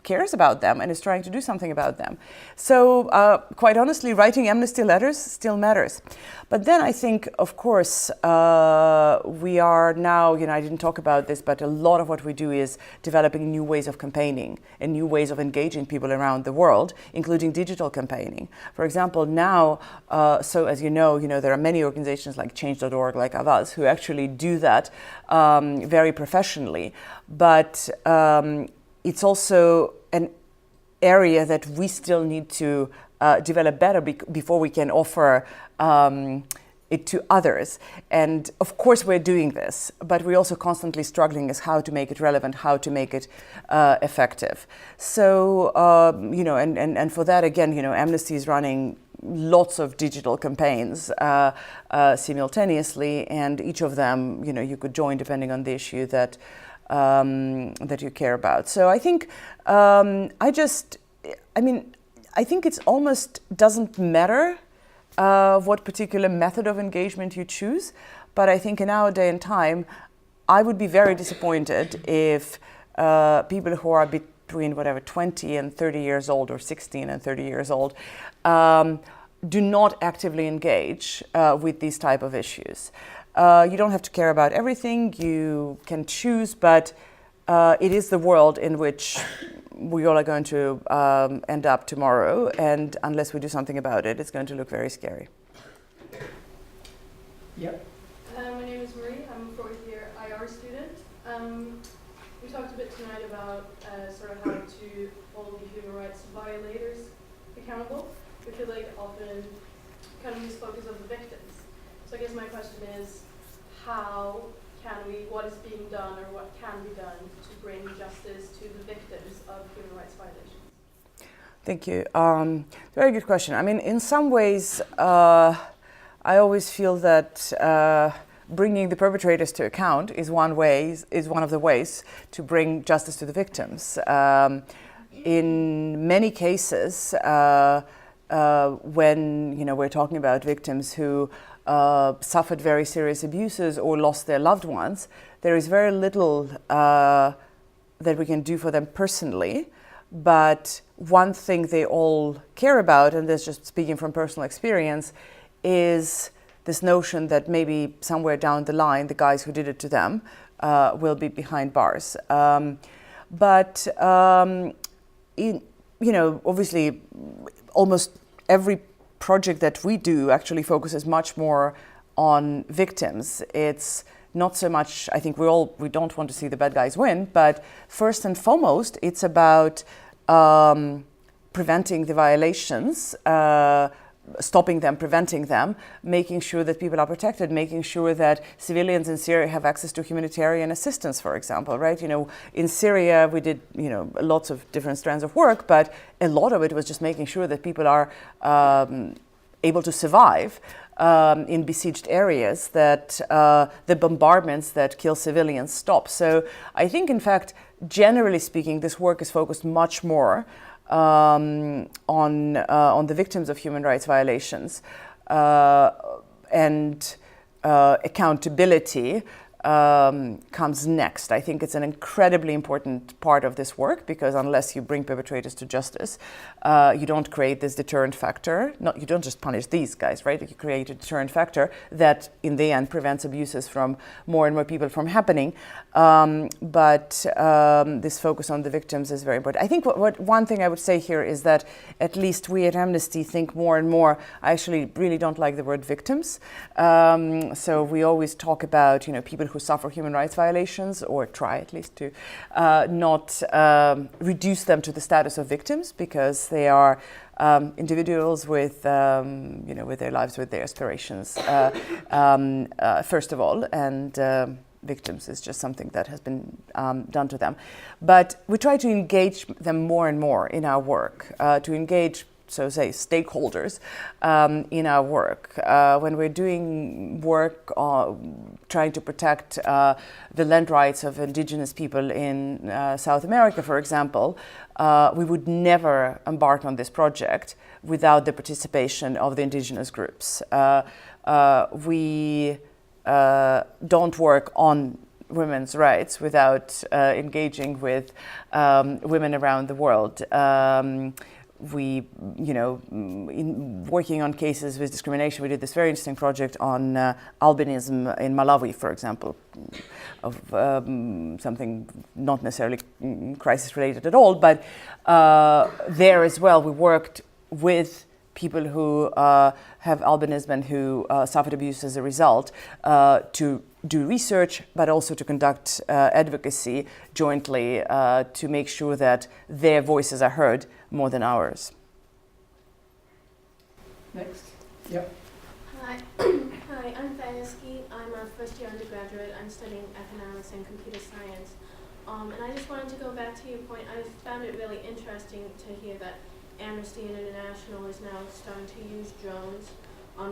cares about them and is trying to do something about them. So quite honestly, writing Amnesty letters still matters. But then I think, of course, we are now, I didn't talk about this, but a lot of what we do is developing new ways of campaigning and new ways of engaging people around the world, including digital campaigning. For example, now, so as you know, there are many organizations like Change.org, like Avaz, who actually do that very professionally. But it's also an area that we still need to develop better before we can offer it to others. And of course we're doing this, but we're also constantly struggling as how to make it relevant, how to make it effective. So, and for that, again, Amnesty is running lots of digital campaigns simultaneously, and each of them, you could join depending on the issue that you care about. So I think I think it's almost doesn't matter what particular method of engagement you choose, but I think in our day and time, I would be very disappointed if people who are between 20 and 30 years old, or 16 and 30 years old, do not actively engage with these type of issues. You don't have to care about everything, you can choose, but it is the world in which we all are going to end up tomorrow, and unless we do something about it, it's going to look very scary. Yep. My name is Marie. I'm a fourth year IR student. We talked a bit tonight about sort of how to hold the human rights violators accountable. We feel like often kind of lose focus of the victims. So I guess my question is, what is being done or what can be done to bring justice to the victims of human rights violations? Thank you. Very good question. I mean, in some ways, I always feel that bringing the perpetrators to account is one of the ways to bring justice to the victims. In many cases, when we're talking about victims who suffered very serious abuses or lost their loved ones, there is very little that we can do for them personally. But one thing they all care about, and that's just speaking from personal experience, is this notion that maybe somewhere down the line, the guys who did it to them will be behind bars. Obviously, almost every project that we do actually focuses much more on victims. It's not so much, I think we don't want to see the bad guys win, but first and foremost, it's about preventing the violations, stopping them, preventing them, making sure that people are protected, making sure that civilians in Syria have access to humanitarian assistance, for example, right? In Syria, we did, lots of different strands of work, but a lot of it was just making sure that people are able to survive in besieged areas, that the bombardments that kill civilians stop. So I think, in fact, generally speaking, this work is focused much more on the victims of human rights violations, and accountability comes next. I think it's an incredibly important part of this work, because unless you bring perpetrators to justice, you don't create this deterrent factor. You don't just punish these guys, right? You create a deterrent factor that in the end prevents abuses from more and more people from happening. But this focus on the victims is very important. I think one thing I would say here is that at least we at Amnesty think more and more, I actually really don't like the word victims. So we always talk about, people who suffer human rights violations, or try at least to not reduce them to the status of victims, because they are individuals with their lives, with their aspirations, first of all, and victims is just something that has been done to them. But we try to engage them more and more in our work, to engage, so say, stakeholders in our work. When we're doing work trying to protect the land rights of indigenous people in South America, for example, we would never embark on this project without the participation of the indigenous groups. We don't work on women's rights without engaging with women around the world. We, in working on cases with discrimination, we did this very interesting project on albinism in Malawi, for example, of something not necessarily crisis related at all, but there as well we worked with people who have albinism and who suffered abuse as a result, to do research, but also to conduct advocacy jointly to make sure that their voices are heard more than ours. Next. Yep. Hi, hi, I'm Fayeski. I'm a first-year undergraduate. I'm studying economics and computer science. And I just wanted to go back to your point. I found it really interesting to hear that Amnesty International is now starting to use drones,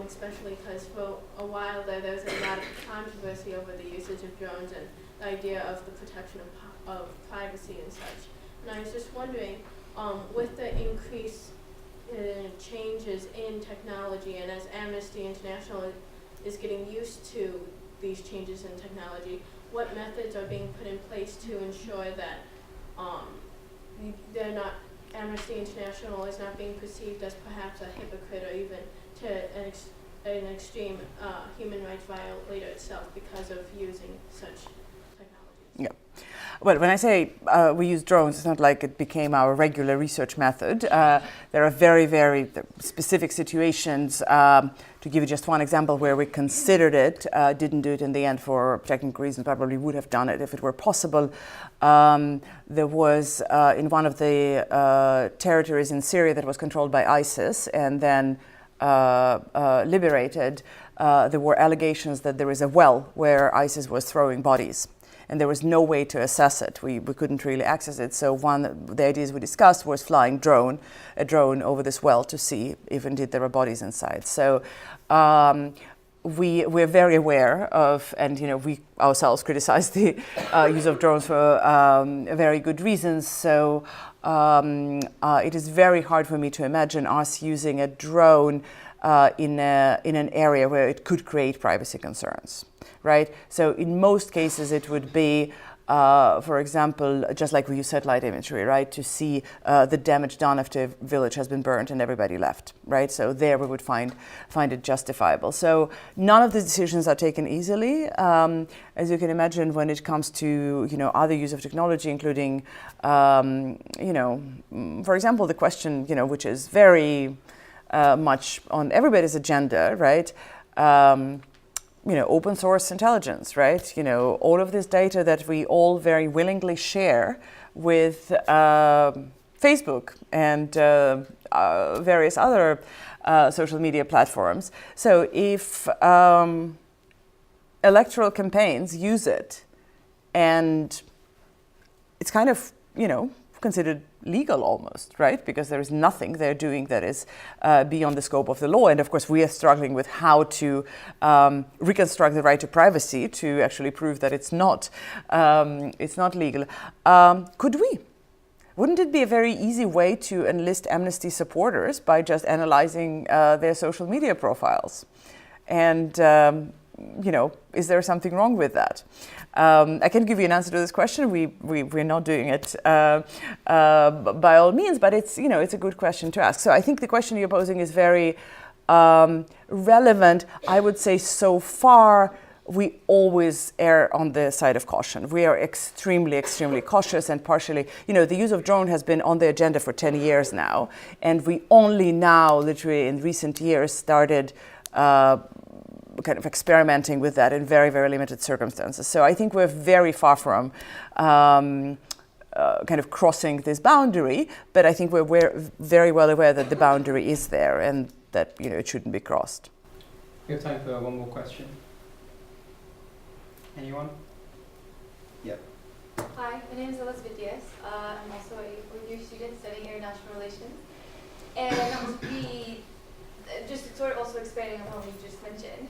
especially because for a while there was a lot of controversy over the usage of drones and the idea of the protection of privacy and such. And I was just wondering, with the increased changes in technology, and as Amnesty International is getting used to these changes in technology, what methods are being put in place to ensure that they're not, Amnesty International is not being perceived as perhaps a hypocrite or even to an extreme human rights violator itself because of using such technologies? Yeah. Well, when I say we use drones, it's not like it became our regular research method. There are very, very specific situations. To give you just one example where we considered it, didn't do it in the end for technical reasons, probably would have done it if it were possible. There was in one of the territories in Syria that was controlled by ISIS and then liberated, there were allegations that there is a well where ISIS was throwing bodies. And there was no way to assess it. We couldn't really access it. So one of the ideas we discussed was flying a drone over this well to see if indeed there were bodies inside. So we're very aware of, and we ourselves criticize the use of drones for very good reasons. So it is very hard for me to imagine us using a drone in an area where it could create privacy concerns. Right? So in most cases it would be, for example, just like we use satellite imagery, right? To see the damage done after a village has been burnt and everybody left, right? So there we would find it justifiable. So none of the decisions are taken easily. As you can imagine, when it comes to, other use of technology, including, for example, the question, which is very much on everybody's agenda, right? Open source intelligence, right? All of this data that we all very willingly share with Facebook and various other social media platforms. So if electoral campaigns use it and it's kind of, considered legal almost, right? Because there is nothing they're doing that is beyond the scope of the law. And of course, we are struggling with how to reconstruct the right to privacy to actually prove that it's not legal. Could we? Wouldn't it be a very easy way to enlist Amnesty supporters by just analyzing their social media profiles? And is there something wrong with that? I can give you an answer to this question. We're not doing it by all means, but it's a good question to ask. So I think the question you're posing is very relevant. I would say so far we always err on the side of caution. We are extremely, extremely cautious, and partially, the use of drone has been on the agenda for 10 years now, and we only now, literally in recent years, started kind of experimenting with that in very, very limited circumstances. So I think we're very far from kind of crossing this boundary, but I think we're very well aware that the boundary is there and that it shouldn't be crossed. We have time for one more question. Anyone? Yep. Hi, my name is Elizabeth Diaz. I'm also a fourth-year student studying international relations. And I was just sort of also expanding on what you just mentioned.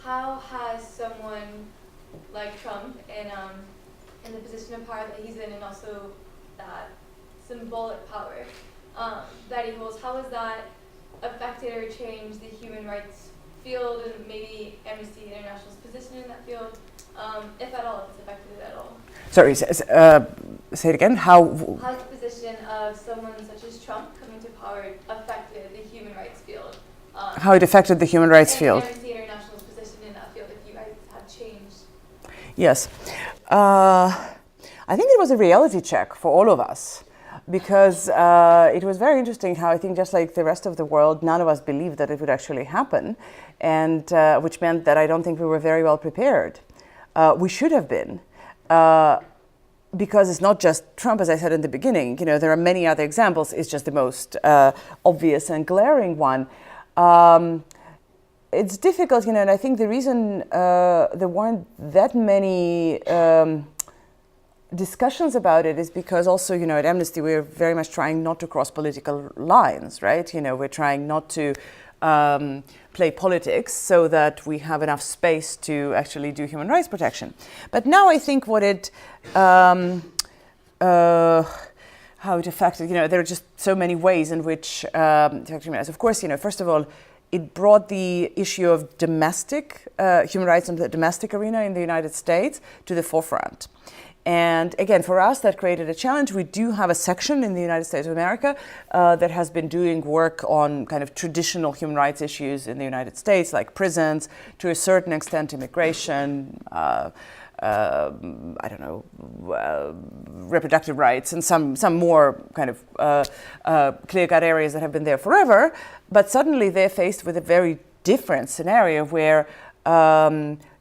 How has someone like Trump in the position of power that he's in, and also that symbolic power that he holds, how has that affected or changed the human rights field and maybe Amnesty International's position in that field, if at all, if it's affected it at all? Sorry, say it again. How has the position of someone such as Trump coming to power affected the human rights field? How it affected the human rights field? Amnesty International's position in that field, if you guys have changed. Yes. I think it was a reality check for all of us, because it was very interesting how I think just like the rest of the world, none of us believed that it would actually happen, and which meant that I don't think we were very well prepared. We should have been. Because it's not just Trump, as I said in the beginning, there are many other examples. It's just the most obvious and glaring one. It's difficult, and I think the reason there weren't that many discussions about it is because also, at Amnesty, we're very much trying not to cross political lines, right? We're trying not to play politics so that we have enough space to actually do human rights protection. But now I think what it, how it affected, there are just so many ways in which it affected human rights. Of course, first of all, it brought the issue of domestic human rights in the domestic arena in the United States to the forefront. And again, for us, that created a challenge. We do have a section in the United States of America that has been doing work on kind of traditional human rights issues in the United States, like prisons, to a certain extent, immigration, I don't know, reproductive rights, and some more kind of clear-cut areas that have been there forever. But suddenly they're faced with a very different scenario where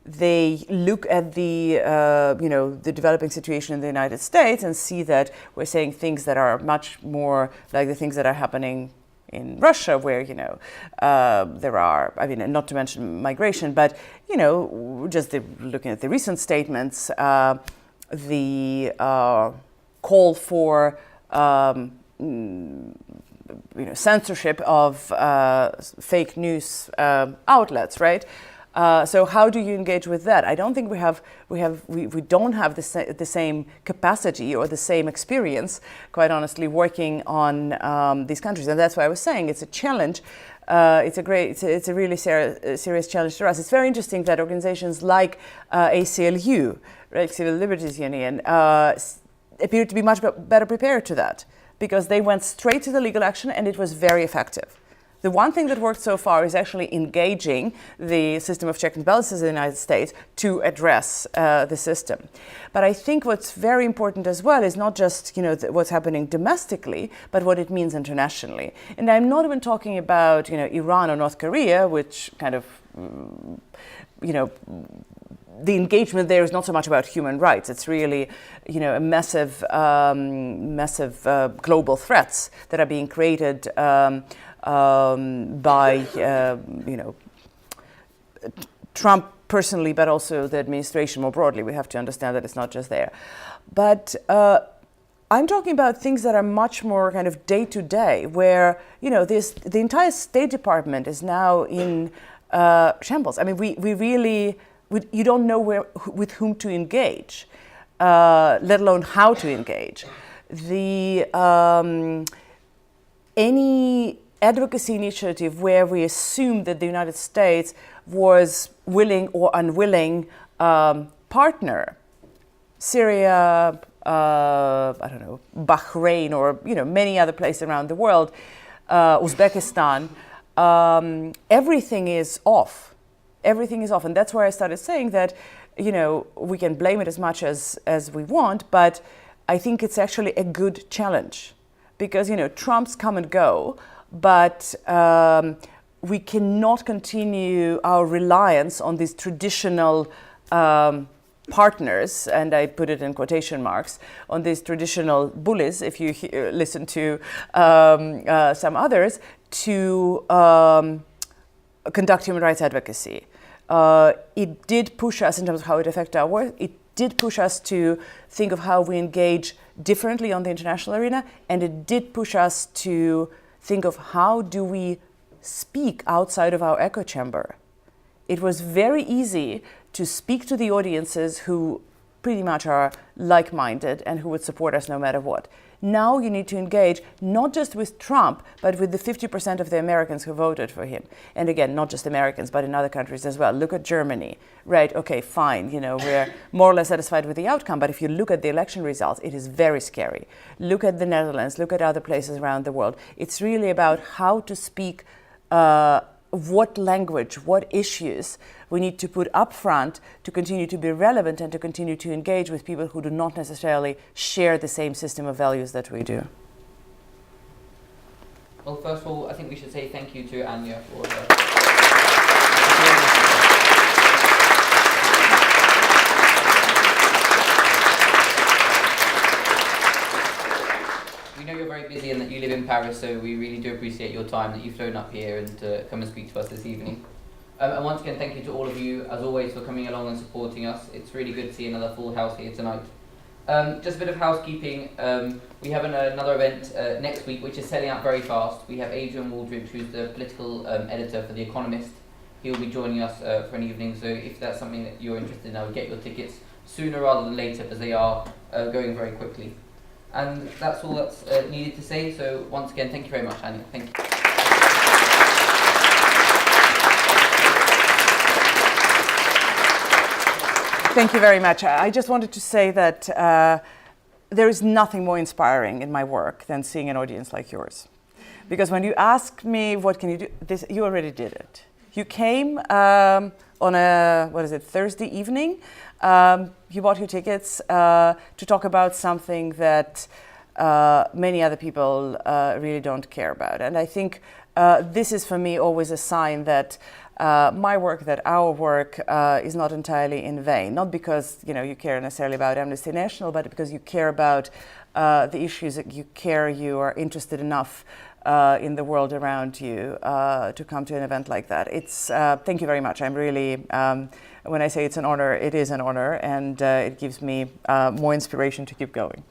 they look at the the developing situation in the United States and see that we're saying things that are much more like the things that are happening in Russia, where there are, I mean, not to mention migration, but just looking at the recent statements, the call for censorship of fake news outlets, right? So how do you engage with that? I don't think we don't have the same capacity or the same experience, quite honestly, working on these countries, and that's why I was saying it's a challenge. It's a really serious challenge to us. It's very interesting that organizations like ACLU, right, Civil Liberties Union, appear to be much better prepared to that, because they went straight to the legal action and it was very effective. The one thing that worked so far is actually engaging the system of checks and balances in the United States to address the system. But I think what's very important as well is not just what's happening domestically, but what it means internationally. And I'm not even talking about Iran or North Korea, which kind of the engagement there is not so much about human rights. It's really a massive global threats that are being created by Trump personally, but also the administration more broadly. We have to understand that it's not just there. But I'm talking about things that are much more kind of day to day, where the entire State Department is now in shambles. I mean, you don't know with whom to engage, let alone how to engage. Any advocacy initiative where we assume that the United States was willing or unwilling partner, Syria, I don't know, Bahrain, or many other places around the world, Uzbekistan, everything is off. Everything is off, and that's where I started saying that we can blame it as much as we want, but I think it's actually a good challenge, because Trump's come and go. But we cannot continue our reliance on these traditional partners, and I put it in quotation marks, on these traditional bullies, if you listen to some others, to conduct human rights advocacy. It did push us in terms of how it affects our work. It did push us to think of how we engage differently on the international arena, and it did push us to think of how do we speak outside of our echo chamber. It was very easy to speak to the audiences who pretty much are like-minded and who would support us no matter what. Now you need to engage not just with Trump, but with the 50% of the Americans who voted for him. And again, not just Americans, but in other countries as well. Look at Germany, right? Okay, fine, we're more or less satisfied with the outcome, but if you look at the election results, it is very scary. Look at the Netherlands, look at other places around the world. It's really about how to speak, what language, what issues we need to put up front to continue to be relevant and to continue to engage with people who do not necessarily share the same system of values that we do. Well, first of all, I think we should say thank you to Anya for We know you're very busy and that you live in Paris, so we really do appreciate your time, that you've flown up here and to come and speak to us this evening. And once again, thank you to all of you, as always, for coming along and supporting us. It's really good to see another full house here tonight. Just a bit of housekeeping. We have another event next week, which is selling out very fast. We have Adrian Waldridge, who's the political editor for The Economist. He'll be joining us for an evening, so if that's something that you're interested in, I would get your tickets sooner rather than later, because they are going very quickly. And that's all that's needed to say, so once again, thank you very much, Anya. Thank you. Thank you very much. I just wanted to say that there is nothing more inspiring in my work than seeing an audience like yours. Because when you ask me, what can you do? This, you already did it. You came on a, Thursday evening. You bought your tickets to talk about something that many other people really don't care about. And I think this is for me always a sign that my work, that our work is not entirely in vain. Not because you care necessarily about Amnesty International, but because you care about the issues that you are interested enough in the world around you to come to an event like that. It's thank you very much. I'm really, when I say it's an honor, it is an honor, and it gives me more inspiration to keep going.